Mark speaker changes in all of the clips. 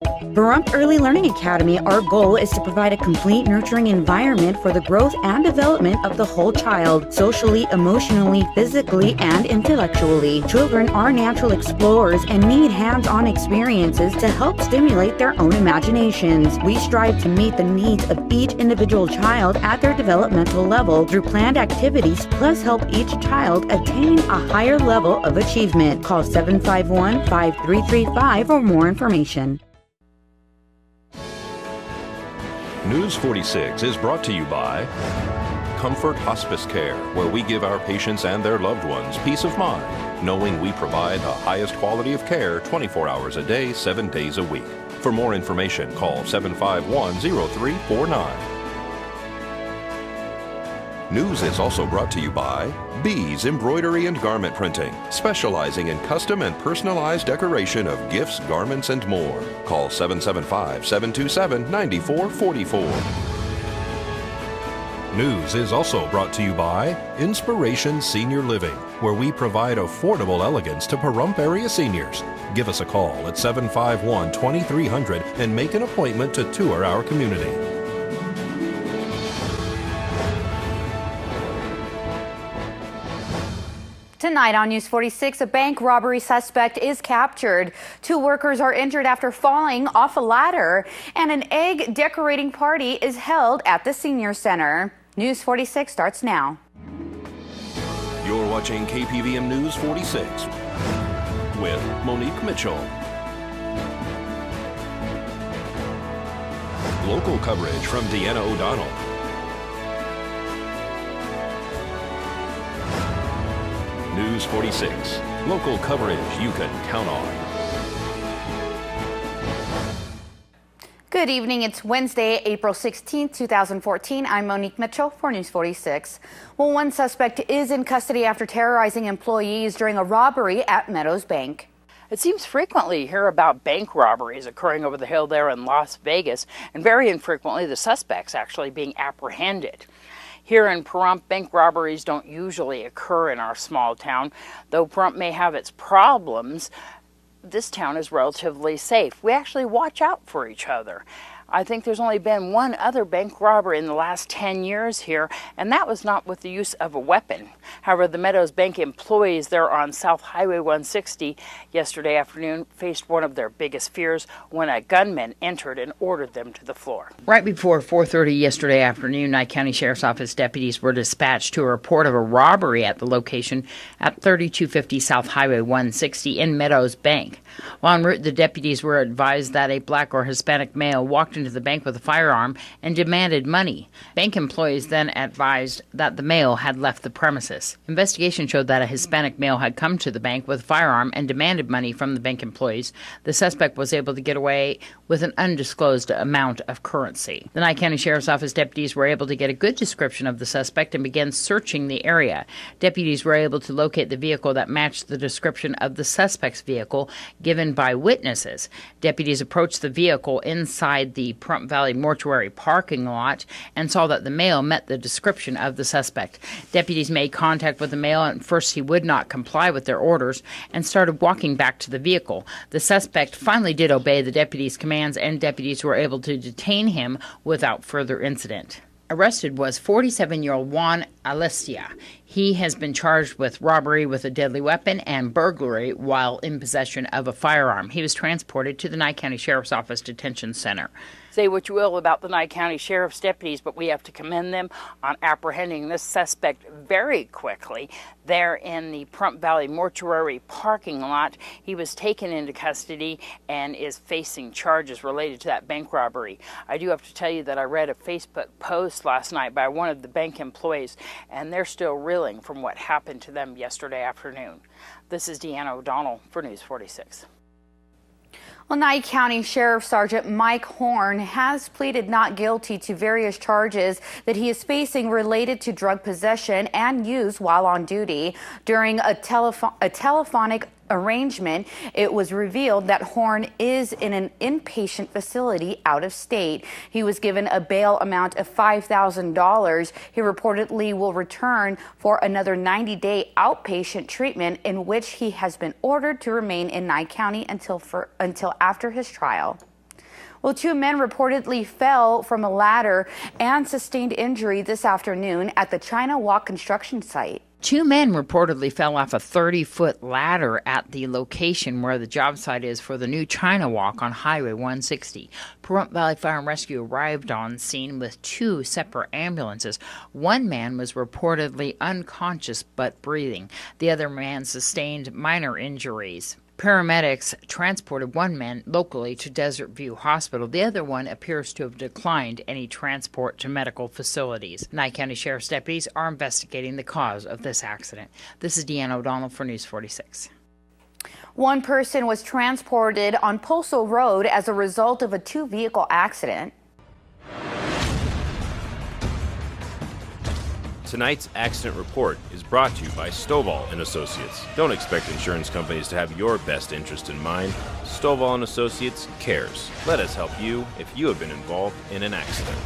Speaker 1: Pahrump Early Learning Academy, our goal is to provide a complete nurturing environment for the growth and development of the whole child, socially, emotionally, physically, and intellectually. Children are natural explorers and need hands-on experiences to help stimulate their own imaginations. We strive to meet the needs of each individual child at their developmental level through planned activities, plus help each child attain a higher level of achievement. Call 751-5335 for more information.
Speaker 2: News 46 is brought to you by Comfort Hospice Care, where we give our patients and their loved ones peace of mind, knowing we provide the highest quality of care 24 hours a day, 7 days a week. For more information, call 751-0349. News is also brought to you by Bees Embroidery and Garment Printing, specializing in custom and personalized decoration of gifts, garments, and more. Call 775-727-9444. News is also brought to you by Inspiration Senior Living, where we provide affordable elegance to Pahrump area seniors. Give us a call at 751-2300 and make an appointment to tour our community.
Speaker 3: Tonight on News 46, a bank robbery suspect is captured. 2 workers are injured after falling off a ladder, and an egg decorating party is held at the senior center. News 46 starts now.
Speaker 2: You're watching KPVM News 46 with Monique Mitchell. Local coverage from Deanna O'Donnell. News 46, local coverage you can count on.
Speaker 3: Good evening. It's Wednesday, April 16, 2014. I'm Monique Mitchell for News 46. Well, one suspect is in custody after terrorizing employees during a robbery at Meadows Bank.
Speaker 4: It seems frequently you hear about bank robberies occurring over the hill there in Las Vegas, and very infrequently the suspects actually being apprehended. Here in Pahrump, bank robberies don't usually occur in our small town. Though Pahrump may have its problems, this town is relatively safe. We actually watch out for each other. I think there's only been one other bank robbery in the last 10 years here, and that was not with the use of a weapon. However, the Meadows Bank employees there on South Highway 160 yesterday afternoon faced one of their biggest fears when a gunman entered and ordered them to the floor.
Speaker 5: Right before 4:30 yesterday afternoon, Nye County Sheriff's Office deputies were dispatched to a report of a robbery at the location at 3250 South Highway 160 in Meadows Bank. While en route, the deputies were advised that a black or Hispanic male walked into the bank with a firearm and demanded money. Bank employees then advised that the male had left the premises. Investigation showed that a Hispanic male had come to the bank with a firearm and demanded money from the bank employees. The suspect was able to get away with an undisclosed amount of currency. The Nye County Sheriff's Office deputies were able to get a good description of the suspect and began searching the area. Deputies were able to locate the vehicle that matched the description of the suspect's vehicle given by witnesses. Deputies approached the vehicle inside the Pahrump Valley Mortuary parking lot and saw that the male met the description of the suspect. Deputies made contact with the male, and first he would not comply with their orders and started walking back to the vehicle. The suspect finally did obey the deputies' commands, and deputies were able to detain him without further incident. Arrested was 47-year-old Juan Alessia. He has been charged with robbery with a deadly weapon and burglary while in possession of a firearm. He was transported to the Nye County Sheriff's Office Detention Center.
Speaker 4: Say what you will about the Nye County Sheriff's deputies, but we have to commend them on apprehending this suspect very quickly there in the Pahrump Valley Mortuary parking lot. He was taken into custody and is facing charges related to that bank robbery. I do have to tell you that I read a Facebook post last night by one of the bank employees, and they're still reeling from what happened to them yesterday afternoon. This is Deanna O'Donnell for News 46.
Speaker 3: Well, Nye County Sheriff Sergeant Mike Horn has pleaded not guilty to various charges that he is facing related to drug possession and use while on duty. During a telephonic arrangement, it was revealed that Horn is in an inpatient facility out of state. He was given a bail amount of $5,000. He reportedly will return for another 90-day outpatient treatment in which he has been ordered to remain in Nye County until after his trial. Well, two men reportedly fell from a ladder and sustained injury this afternoon at the China Walk construction site.
Speaker 5: Two men reportedly fell off a 30-foot ladder at the location where the job site is for the new China Walk on Highway 160. Pahrump Valley Fire and Rescue arrived on scene with two separate ambulances. One man was reportedly unconscious but breathing. The other man sustained minor injuries. Paramedics transported one man locally to Desert View Hospital. The other one appears to have declined any transport to medical facilities. Nye County Sheriff's deputies are investigating the cause of this accident. This is Deanna O'Donnell for News 46.
Speaker 3: One person was transported on Postal Road as a result of a two-vehicle accident.
Speaker 6: Tonight's accident report is brought to you by Stovall & Associates. Don't expect insurance companies to have your best interest in mind. Stovall & Associates cares. Let us help you if you have been involved in an accident.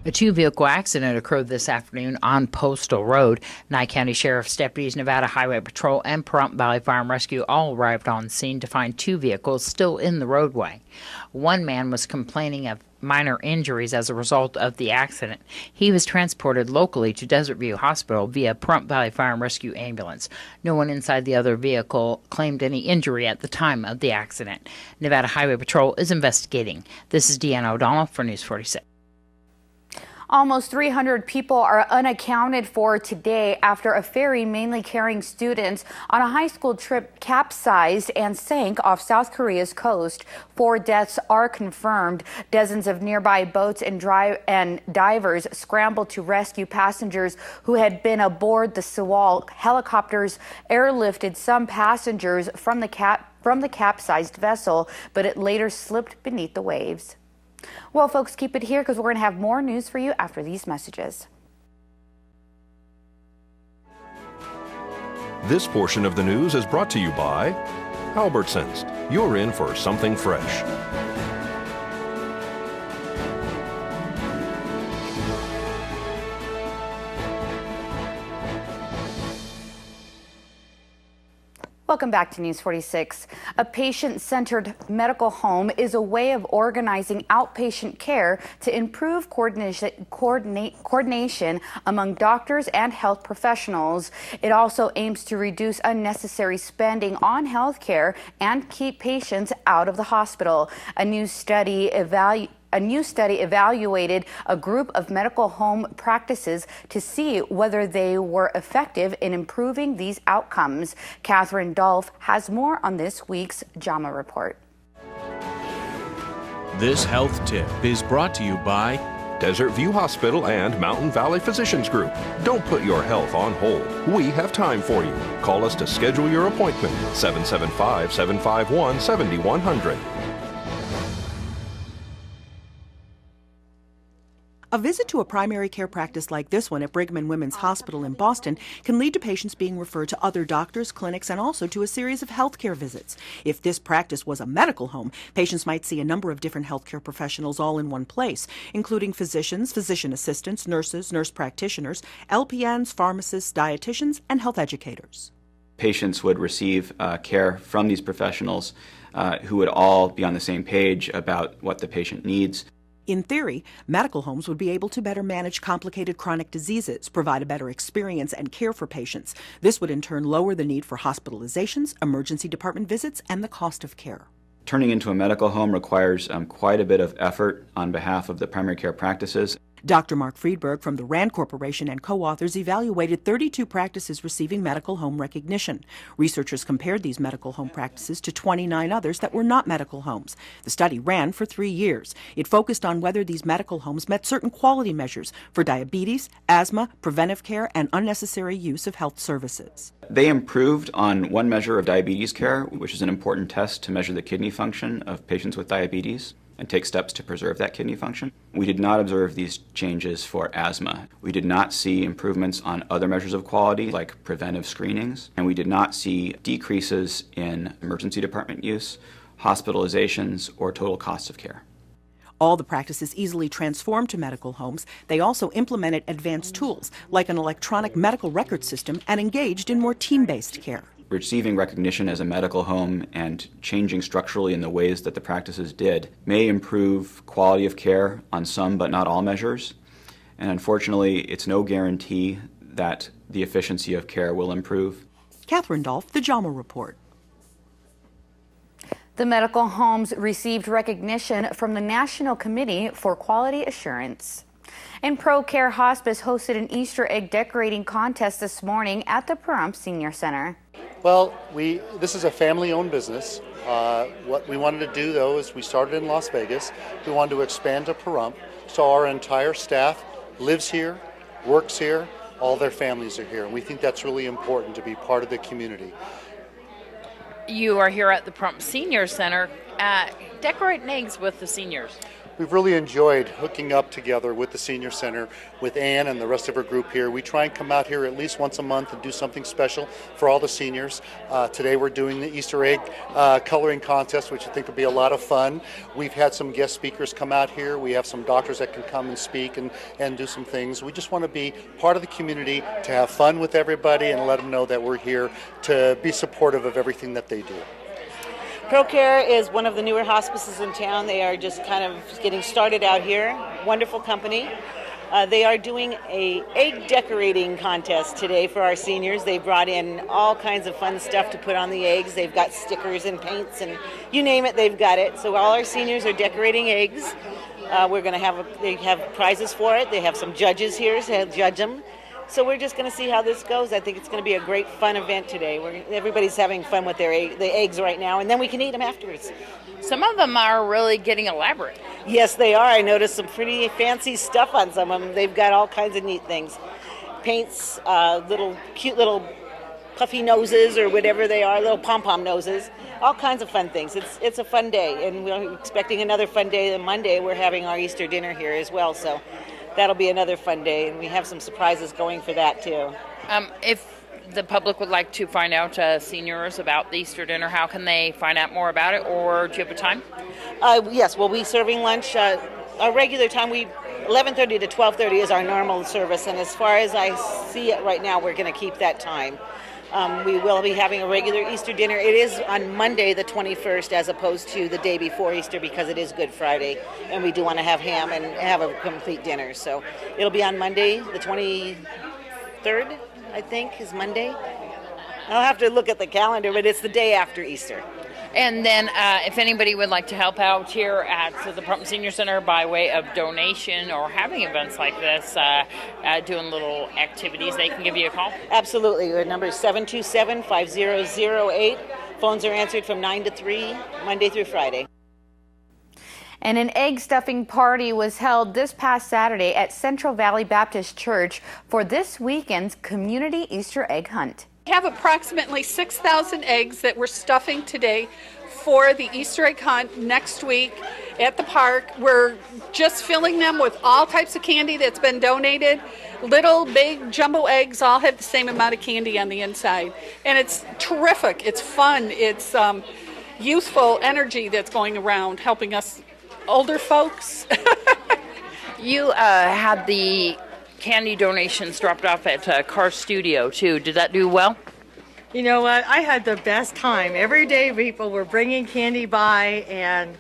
Speaker 5: A two-vehicle accident occurred this afternoon on Postal Road. Nye County Sheriff's deputies, Nevada Highway Patrol, and Pahrump Valley Fire and Rescue all arrived on scene to find two vehicles still in the roadway. One man was complaining of minor injuries as a result of the accident. He was transported locally to Desert View Hospital via Pahrump Valley Fire and Rescue ambulance. No one inside the other vehicle claimed any injury at the time of the accident. Nevada Highway Patrol is investigating. This is Deanna O'Donnell for News 46.
Speaker 3: Almost 300 people are unaccounted for today after a ferry mainly carrying students on a high school trip capsized and sank off South Korea's coast. 4 deaths are confirmed. Dozens of nearby boats and divers scrambled to rescue passengers who had been aboard the Sewol. Helicopters airlifted some passengers from the capsized vessel, but it later slipped beneath the waves. Well, folks, keep it here because we're going to have more news for you after these messages.
Speaker 2: This portion of the news is brought to you by Albertsons. You're in for something fresh.
Speaker 3: Welcome back to News 46. A patient-centered medical home is a way of organizing outpatient care to improve coordination among doctors and health professionals. It also aims to reduce unnecessary spending on health care and keep patients out of the hospital. A new study evaluated a group of medical home practices to see whether they were effective in improving these outcomes. Catherine Dolph has more on this week's JAMA report.
Speaker 7: This health tip is brought to you by
Speaker 2: Desert View Hospital and Mountain Valley Physicians Group. Don't put your health on hold. We have time for you. Call us to schedule your appointment. 775-751-7100.
Speaker 8: A visit to a primary care practice like this one at Brigham and Women's Hospital in Boston can lead to patients being referred to other doctors, clinics, and also to a series of healthcare visits. If this practice was a medical home, patients might see a number of different healthcare professionals all in one place, including physicians, physician assistants, nurses, nurse practitioners, LPNs, pharmacists, dietitians, and health educators.
Speaker 9: Patients would receive care from these professionals who would all be on the same page about what the patient needs.
Speaker 8: In theory, medical homes would be able to better manage complicated chronic diseases, provide a better experience and care for patients. This would in turn lower the need for hospitalizations, emergency department visits, and the cost of care.
Speaker 9: Turning into a medical home requires quite a bit of effort on behalf of the primary care practices.
Speaker 8: Dr. Mark Friedberg from the RAND Corporation and co-authors evaluated 32 practices receiving medical home recognition. Researchers compared these medical home practices to 29 others that were not medical homes. The study ran for 3 years. It focused on whether these medical homes met certain quality measures for diabetes, asthma, preventive care, and unnecessary use of health services.
Speaker 9: They improved on one measure of diabetes care, which is an important test to measure the kidney function of patients with diabetes and take steps to preserve that kidney function. We did not observe these changes for asthma. We did not see improvements on other measures of quality like preventive screenings, and we did not see decreases in emergency department use, hospitalizations, or total cost of care.
Speaker 8: All the practices easily transformed to medical homes. They also implemented advanced tools like an electronic medical record system and engaged in more team-based care.
Speaker 9: receiving recognition as a medical home and changing structurally in the ways that the practices did may improve quality of care on some but not all measures. And unfortunately, it's no guarantee that the efficiency of care will improve.
Speaker 8: Catherine Dolph, The JAMA Report.
Speaker 3: The medical homes received recognition from the National Committee for Quality Assurance. And ProCare Hospice hosted an Easter egg decorating contest this morning at the Pahrump Senior Center.
Speaker 10: Well, this is a family-owned business. What we wanted to do, though, is we started in Las Vegas. We wanted to expand to Pahrump, so our entire staff lives here, works here, all their families are here, and we think that's really important to be part of the community.
Speaker 4: You are here at the Pahrump Senior Center decorating eggs with the seniors.
Speaker 10: We've really enjoyed hooking up together with the Senior Center, with Ann and the rest of her group here. We try and come out here at least once a month and do something special for all the seniors. Today we're doing the Easter egg coloring contest, which I think will be a lot of fun. We've had some guest speakers come out here. We have some doctors that can come and speak and do some things. We just want to be part of the community, to have fun with everybody and let them know that we're here to be supportive of everything that they do.
Speaker 11: ProCare is one of the newer hospices in town. They are just kind of getting started out here. Wonderful company. They are doing a egg decorating contest today for our seniors. They brought in all kinds of fun stuff to put on the eggs. They've got stickers and paints and you name it, they've got it. So all our seniors are decorating eggs. We're going to they have prizes for it. They have some judges here to judge them. So we're just going to see how this goes. I think it's going to be a great fun event today. Everybody's having fun with the eggs right now, and then we can eat them afterwards.
Speaker 4: Some of them are really getting elaborate.
Speaker 11: Yes, they are. I noticed some pretty fancy stuff on some of them. They've got all kinds of neat things. Paints, cute little puffy noses or whatever they are, little pom-pom noses, all kinds of fun things. It's a fun day, and we're expecting another fun day on Monday. We're having our Easter dinner here as well, so that'll be another fun day, and we have some surprises going for that too.
Speaker 4: If the public would like to find out, seniors, about the Easter dinner, how can they find out more about it, or do you have a time?
Speaker 11: Yes, we'll be serving lunch. Our regular time, 11:30 to 12:30 is our normal service, and as far as I see it right now, we're going to keep that time. We will be having a regular Easter dinner. It is on Monday the 21st as opposed to the day before Easter because it is Good Friday, and we do want to have ham and have a complete dinner. So it'll be on Monday the 23rd, I think, is Monday. I'll have to look at the calendar, but it's the day after Easter.
Speaker 4: And then if anybody would like to help out here at the Pahrump Senior Center by way of donation or having events like this, doing little activities, they can give you a call?
Speaker 11: Absolutely. Our number is 727-5008. Phones are answered from 9 to 3, Monday through Friday.
Speaker 3: And an egg stuffing party was held this past Saturday at Central Valley Baptist Church for this weekend's Community Easter Egg Hunt.
Speaker 12: We have approximately 6,000 eggs that we're stuffing today for the Easter egg hunt next week at the park. We're just filling them with all types of candy that's been donated. Little, big, jumbo eggs all have the same amount of candy on the inside. And it's terrific. It's fun. It's youthful energy that's going around helping us older folks.
Speaker 4: You had the candy donations dropped off at Car Studio too. Did that do well?
Speaker 13: You know what? I had the best time. Every day people were bringing candy by, and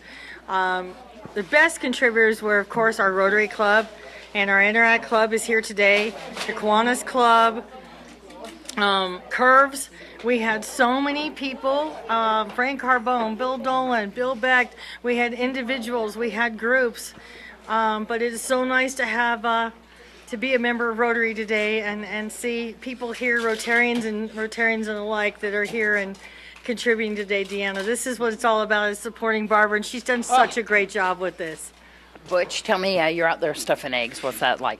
Speaker 13: the best contributors were, of course, our Rotary Club, and our Interact Club is here today, the Kiwanis Club, Curves. We had so many people, Frank Carbone, Bill Dolan, Bill Beck. We had individuals, we had groups, but it is so nice to have to be a member of Rotary today and see people here, Rotarians and alike, that are here and contributing today. Deanna, this is what it's all about, is supporting Barbara, and she's done such a great job with this.
Speaker 4: Butch, tell me, you're out there stuffing eggs. What's that like?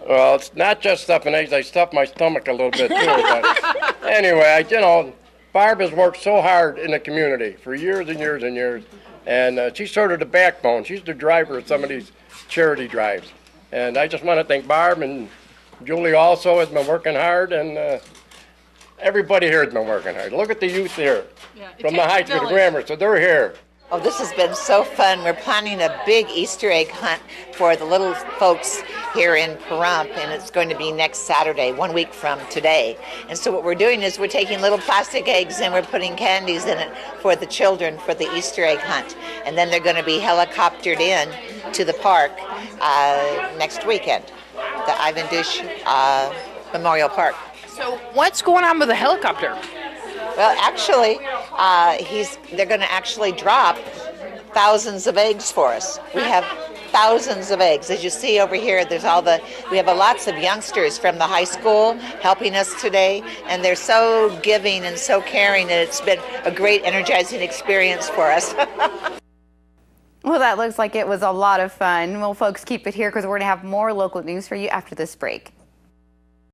Speaker 14: Well, it's not just stuffing eggs. I stuff my stomach a little bit too. But anyway, Barb has worked so hard in the community for years and years and years, and she's sort of the backbone. She's the driver of some of these charity drives. And I just want to thank Barb, and Julie also has been working hard, and everybody here has been working hard. Look at the youth here, from the high school to the grammar, so they're here.
Speaker 15: Oh, this has been so fun. We're planning a big Easter egg hunt for the little folks here in Pahrump, and it's going to be next Saturday, 1 week from today. And so what we're doing is we're taking little plastic eggs and we're putting candies in it for the children for the Easter egg hunt. And then they're going to be helicoptered in to the park next weekend, the Ivan Dush Memorial Park.
Speaker 4: So what's going on with the helicopter?
Speaker 15: Well, actually, they're going to actually drop thousands of eggs for us. We have thousands of eggs. As you see over here, we have lots of youngsters from the high school helping us today, and they're so giving and so caring, and it's been a great energizing experience for us.
Speaker 3: Well, that looks like it was a lot of fun. Well, folks, keep it here because we're going to have more local news for you after this break.